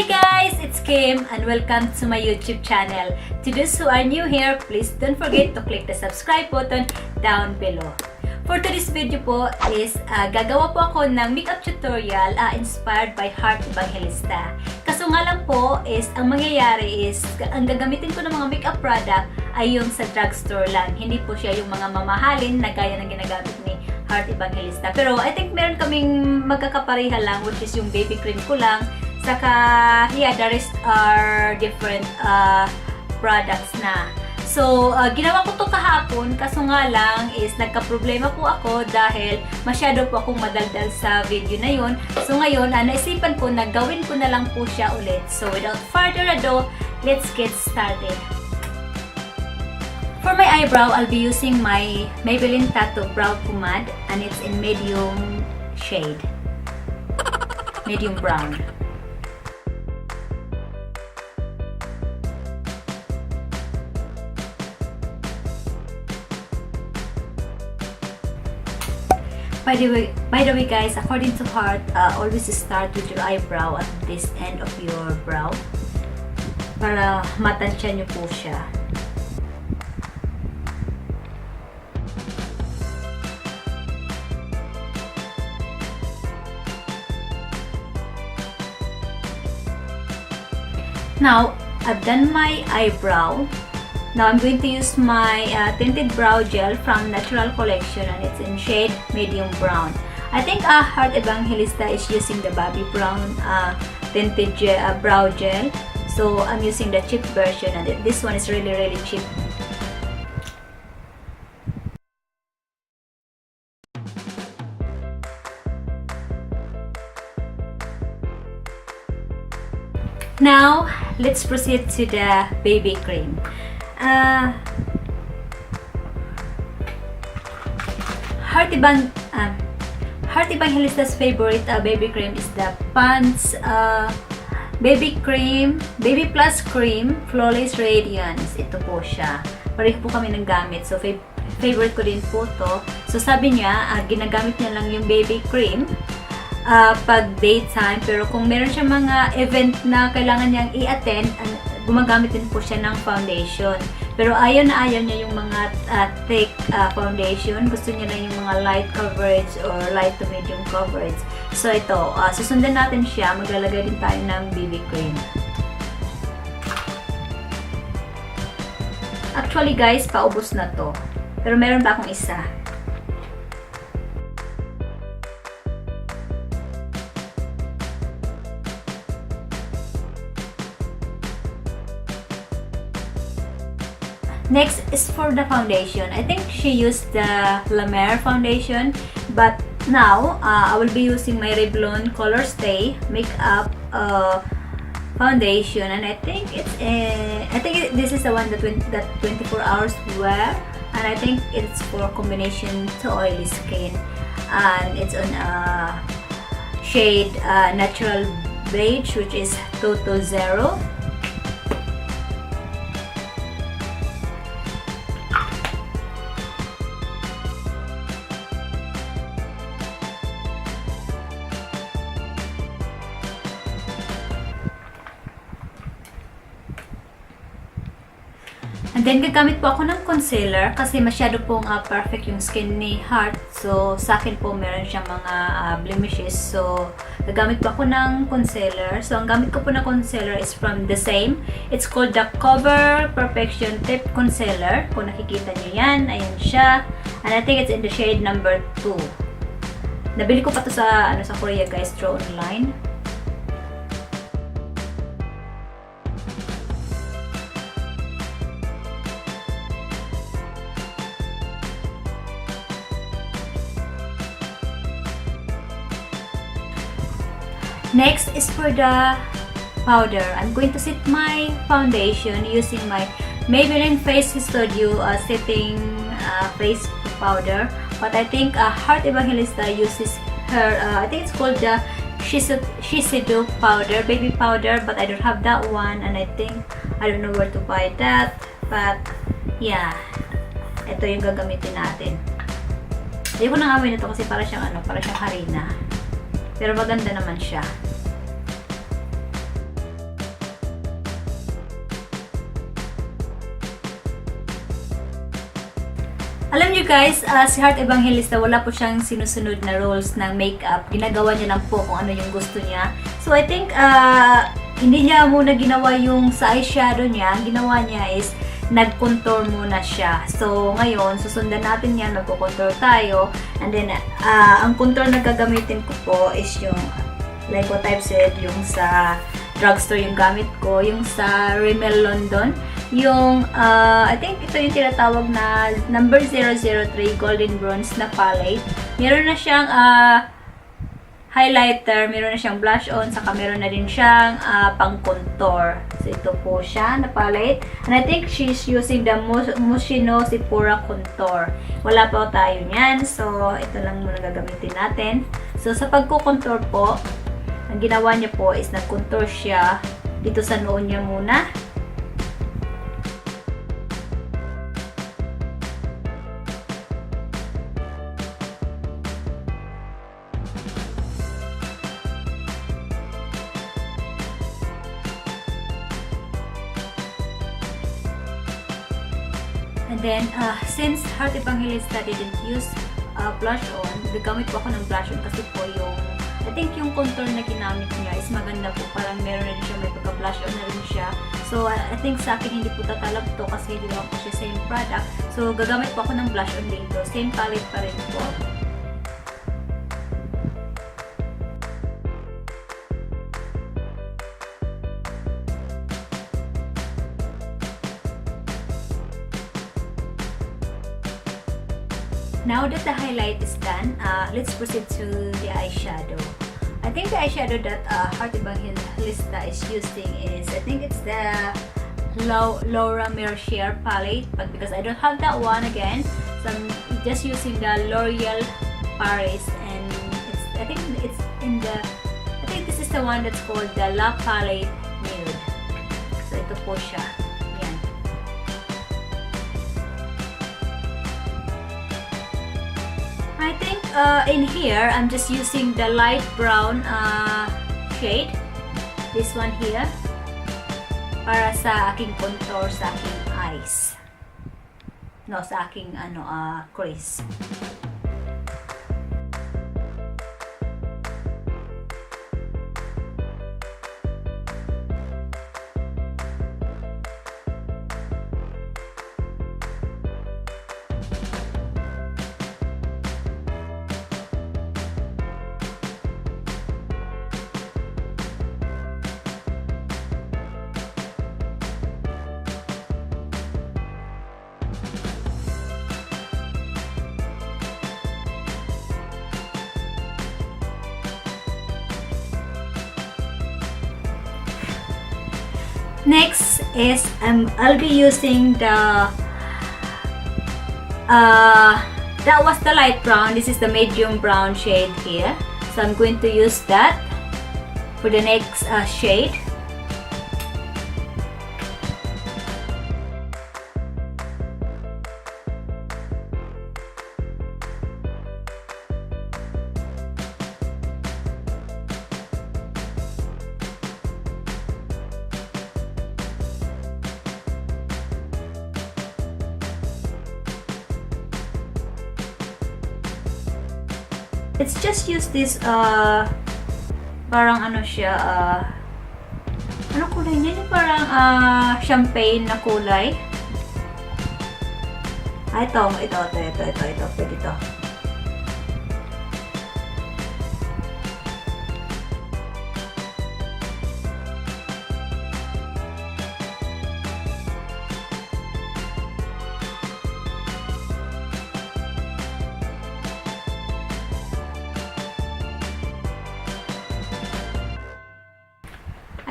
Hi guys, it's Kim and welcome to my YouTube channel. To those who are new here, please don't forget to click the subscribe button down below. For today's video po is gagawa po ako ng makeup tutorial inspired by Heart Evangelista. Kaso nga lang po is ang mangyayari is ang gagamitin ko ng mga makeup product ay yung sa drugstore lang. Hindi po siya yung mga mamahalin na gaya ng ginagamit ni Heart Evangelista. Pero I think meron kaming magkakapareha lang, which is yung baby cream ko lang. Saka, yeah, the rest are different products na. So, ginawa ko to kahapon, kaso nga lang is nagka-problema po ako dahil masyado po akong madaldal sa video na yun. So, ngayon, naisipan ko na gawin ko na lang po siya ulit. So, without further ado, let's get started. For my eyebrow, I'll be using my Maybelline Tattoo Brow Pomade and it's in medium shade. Medium brown. By the way guys, according to Heart, always start with your eyebrow at this end of your brow para matansya nyo po siya. Now, I've done my eyebrow. Now, I'm going to use my tinted brow gel from Natural Collection and it's in shade medium brown. I think Heart Evangelista is using the Bobbi Brown tinted brow gel. So, I'm using the cheap version and this one is really cheap. Now, let's proceed to the baby cream. Heart Evangelista's favorite baby cream is the Pond's Baby Plus Cream Flawless Radiance. Ito po siya. Pareho po kami ng gamit. So, favorite ko din po to. So, sabi niya, ginagamit niya lang yung baby cream pag daytime. Pero kung meron siya mga event na kailangan niyang i-attend, gumagamit din po siya ng foundation. Pero ayaw niya yung mga thick foundation. Gusto niya lang yung mga light coverage or light to medium coverage. So ito, susundan natin siya. Maglalagay din tayo ng BB cream. Actually guys, paubos na to. Pero meron pa akong isa. Next is for the foundation. I think she used the 𝐕𝑚 foundation, but now I will be using my Revlon Color Stay Makeup foundation, and I think this is the one that 24 hours wear, and I think it's for combination to oily skin, and it's on shade Natural Beige, which is 220. And then, gagamit po ako ng concealer kasi masyado pong perfect yung skin ni Heart. So, sa akin po meron siyang mga blemishes. So, gagamit po ako ng concealer. So, ang gamit ko po na concealer is from the same. It's called the Cover Perfection Tip Concealer. Kung nakikita nyo yan, ayan siya. And I think it's in the shade number 2. Nabili ko pa to sa Korea guys, through online. Next is for the powder. I'm going to set my foundation using my Maybelline Face Studio setting face powder. But I think Heart Evangelista uses her, I think it's called the Shiseido powder, baby powder, but I don't have that one, and I don't know where to buy that. But yeah, ito yung gagamitin natin. Hindi ko nangamoy nito kasi para siyang harina. Pero maganda naman siya. Alam nyo guys, si Heart Evangelista, wala po siyang sinusunod na rules ng makeup. Ginagawa niya lang po kung ano yung gusto niya. So I think, hindi niya muna ginawa yung sa eyeshadow niya. Ang ginawa niya is, nag-contour muna siya. So ngayon, susundan natin yan, magko-contour tayo. And then, ang contour na gagamitin ko po is yung, like what I've said, yung sa Drugstore yung gamit ko. Yung sa Rimmel London. Yung, I think ito yung tinatawag na number 003 Golden Bronze na palette. Meron na siyang highlighter, meron na siyang blush on, saka meron na din siyang pang-contour. So, ito po siya na palette. And I think she's using the Moschino Sephora Contour. Wala pa tayo niyan. So, ito lang muna gagamitin natin. So, sa pagko-contour po, ang ginawa niya po is nag-contour siya dito sa noo niya muna. And then, since Heart Evangelista didn't use blush on, gagamit po ako ng blush on kasi po yung, I think yung contour na ginamit niya is maganda po. Parang meron na rin siya, may pagka-blush on na rin siya. So, I think sa akin hindi po tatalab to kasi hindi naman po siya same product. So, gagamit po ako ng blush on dito. Same palette pa rin po. Now that the highlight is done, let's proceed to the eyeshadow. I think the eyeshadow that Heart Evangelista is using is, I think it's the Laura Mercier palette, but because I don't have that one again, so I'm just using the L'Oreal Paris, and I think this is the one that's called the La Palette Nude. So ito po siya. Yan. I think in here, I'm just using the light brown shade. This one here. Para sa aking contour, sa aking eyes. No, sa aking crease. Next is I'll be using the that was the light brown. This is the medium brown shade here. So I'm going to use that for the next shade. Let's just use this, parang ano siya, ano kulay niya? Parang champagne na kulay. Ito, pwede ito.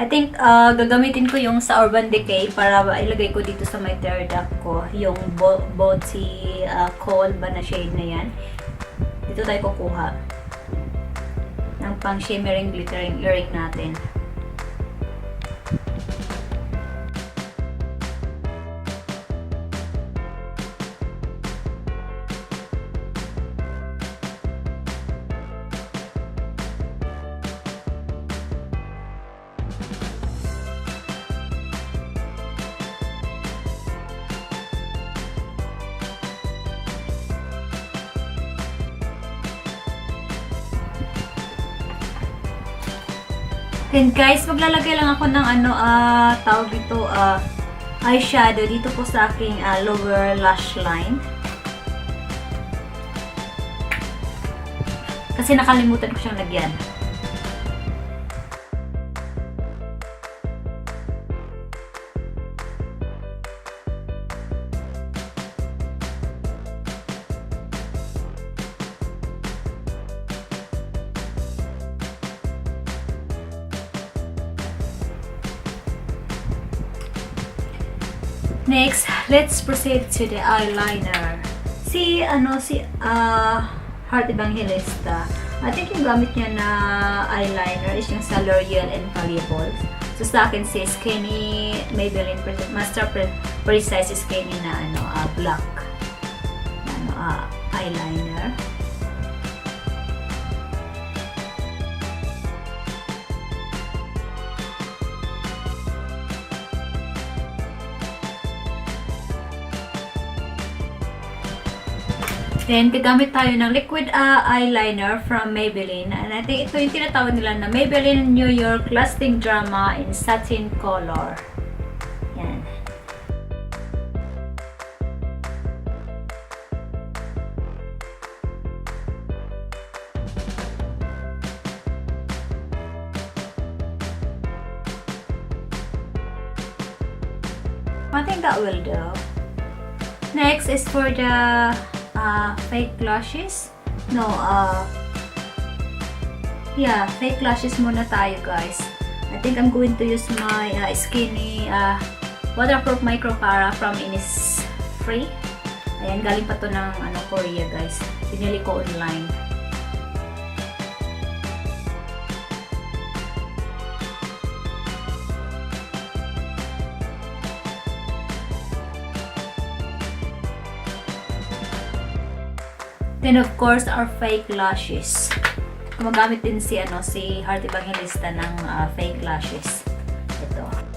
I think gagamitin ko yung sa Urban Decay para ilagay ko dito sa my third duct ko, yung Botsy Coal ba na shade na yan. Dito tayo kukuha ng pang shimmering glittering earring natin. Then guys, maglalagay lang ako ng tawag dito, eyeshadow dito po sa aking lower lash line. Kasi nakalimutan ko siyang lagyan. Next, let's proceed to the eyeliner. Si Heart Evangelista, I think yung gamit niya na eyeliner is yung sa 𝐿'𝐲 Infallible. So sa akin si Skinny Maybelline Master Precise Skinny na black eyeliner. Then, gagamit tayo ng liquid eyeliner from Maybelline. And I think ito yung tinatawag nila na Maybelline New York Lasting Drama in Satin Color. Yan. I think that will do. Next is for the fake lashes. No, yeah, fake lashes muna tayo, guys. I think I'm going to use my Skinny waterproof micropara from Innisfree. Ayan, galing pa to ng Korea, guys. Pinili ko online. Then of course, our fake lashes. Gumagamit din si Heart Evangelista ng fake lashes. Ito.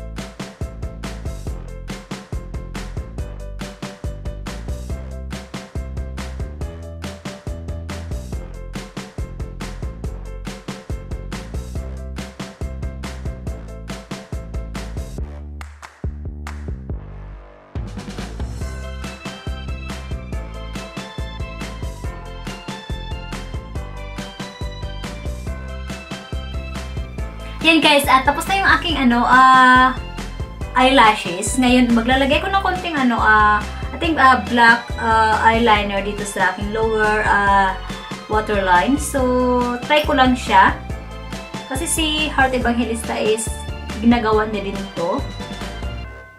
Yan guys, tapos na yung aking eyelashes. Ngayon, maglalagay ko ng konting I think black eyeliner dito sa aking lower waterline. So, try ko lang siya. Kasi si Heart Evangelista is ginagawa niya din ito.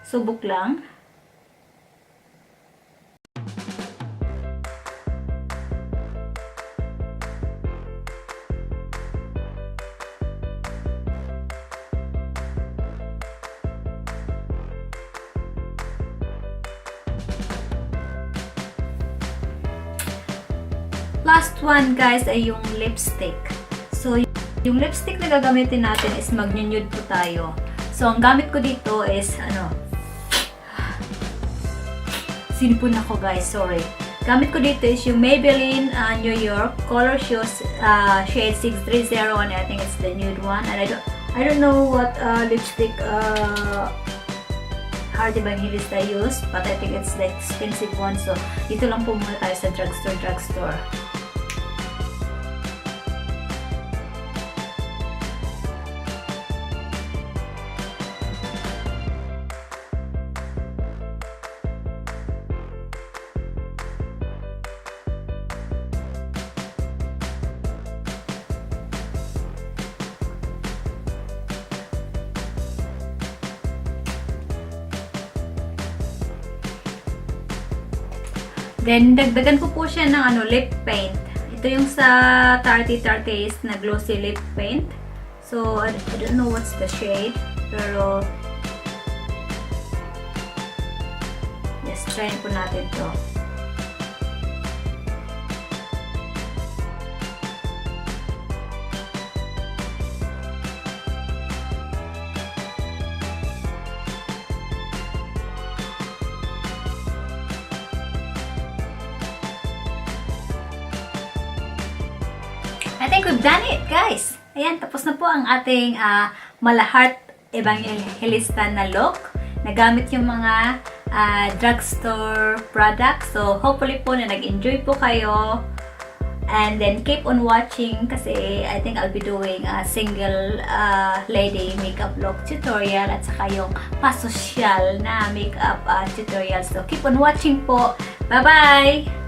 Subok lang. Last one guys ay yung lipstick. So yung lipstick na gagamitin natin is mag-nude po tayo. So ang gamit ko dito is sinipon ako guys, sorry. Gamit ko dito is yung Maybelline New York Color Shoes shade 630 and I think it's the nude one. And I don't know what lipstick Heart Evangelista used, but I think it's the expensive one. So dito lang po muna tayo sa drugstore. Then, dagdagan ko po siya ng lip paint. Ito yung sa Tarte na glossy lip paint. So, I don't know what's the shade. Pero, yes, try po natin to. I think we've done it, guys. Ayan, tapos na po ang ating mala Heart Evangelista na look. Nagamit yung mga drugstore products. So, hopefully po na nag-enjoy po kayo. And then, keep on watching kasi I think I'll be doing a single lady makeup look tutorial at saka yung pasosyal na makeup tutorial. So, keep on watching po. Bye-bye!